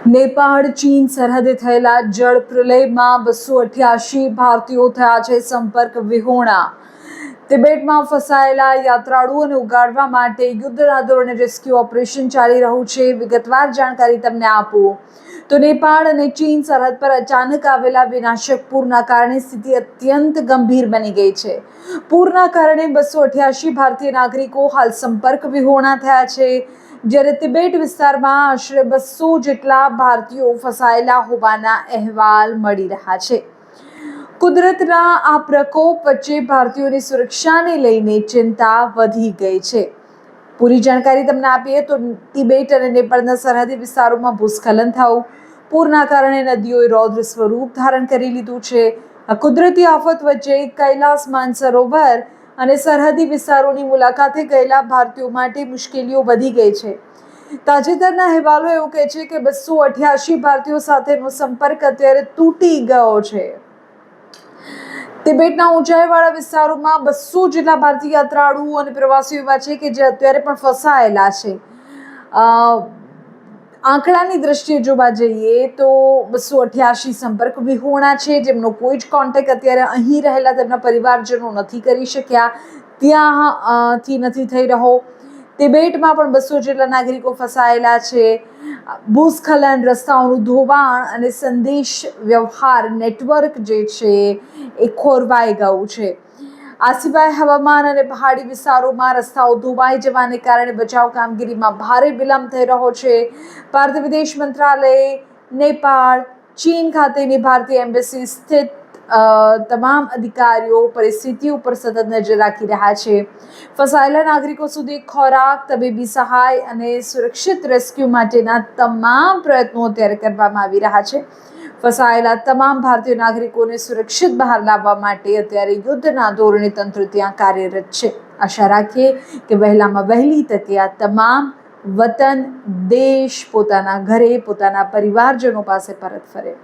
નેપાળ ચીન સરહદે થયેલા જળ પ્રલયમાં 288 ભારતીયો થયા છે સંપર્ક વિહોણા। તિબેટમાં ફસાયેલા યાત્રાળુઓને ઉગાડવા માટે યુદ્ધના ધોરણે રેસ્ક્યુ ઓપરેશન ચાલી રહ્યું છે। વિગતવાર જાણકારી તમને આપું તો નેપાળ અને ચીન સરહદ પર અચાનક આવેલા વિનાશક પૂરના કારણે સ્થિતિ અત્યંત ગંભીર બની ગઈ છે। પૂરના કારણે 288 ભારતીય નાગરિકો હાલ સંપર્ક વિહોણા થયા છે, જ્યારે તિબેટ વિસ્તારમાં આશરે 200 જેટલા ભારતીયો ફસાયેલા હોવાના અહેવાલ મળી રહ્યા છે। કુદરતના આ પ્રકોપ વચ્ચે ભારતીયોની સુરક્ષાને લઈને ચિંતા વધી ગઈ છે। પૂરી જાણકારી તમને આપીએ તો તિબેટ અને નેપાળના સરહદી વિસ્તારોમાં ભૂસ્ખલન થયું, પૂરના કારણે નદીઓએ રૌદ્ર સ્વરૂપ ધારણ કરી લીધું છે। આ કુદરતી આફત વચ્ચે કૈલાસ માનસરોવર અને સરહદી વિસ્તારોની મુલાકાતે ગયેલા ભારતીયો માટે મુશ્કેલીઓ વધી ગઈ છે। તાજેતરના અહેવાલો એવું કહે છે કે 288 ભારતીયો સાથેનો સંપર્ક અત્યારે તૂટી ગયો છે। તિબેટના ઊંચાઈવાળા વિસ્તારોમાં 200 જેટલા ભારતીય યાત્રાળુઓ અને પ્રવાસીઓ એવા છે કે જે અત્યારે પણ ફસાયેલા છે। આંકડાની દ્રષ્ટિએ જોવા જઈએ તો 288 સંપર્ક વિહોણા છે, જેમનો કોઈ જ કોન્ટેક્ટ અત્યારે અહીં રહેલા તેમના પરિવારજનો નથી કરી શક્યા, ત્યાંથી નથી થઈ રહ્યો। તિબેટમાં પણ 200 જેટલા નાગરિકો ફસાયેલા છે। ભૂસ્ખલન, રસ્તાઓનું ધોવાણ અને સંદેશ વ્યવહાર નેટવર્ક જે છે એ ખોરવાઈ ગયું છે। આ સિવાય હવામાન અને પહાડી વિસ્તારોમાં રસ્તાઓ ધોવાઈ જવાને કારણે બચાવ કામગીરીમાં ભારે વિલંબ થઈ રહ્યો છે। ભારતીય વિદેશ મંત્રાલય નેપાળ, ચીન ખાતેની ભારતીય એમ્બેસી સ્થિત તમામ અધિકારીઓ પરિસ્થિતિ ઉપર સતત નજર રાખી રહ્યા છે। ફસાયેલા નાગરિકો સુધી ખોરાક, તબીબી સહાય અને સુરક્ષિત રેસ્ક્યુ માટેના તમામ પ્રયત્નો અત્યારે કરવામાં આવી રહ્યા છે। ફસાયેલા તમામ ભારતીય નાગરિકોને સુરક્ષિત બહાર લાવવા માટે અત્યારે યુદ્ધના ધોરણે તંત્ર ત્યાં કાર્યરત છે। આશા રાખીએ કે વહેલામાં વહેલી તકે આ તમામ વતન, દેશ પોતાના ઘરે, પોતાના પરિવારજનો પાસે પરત ફરે।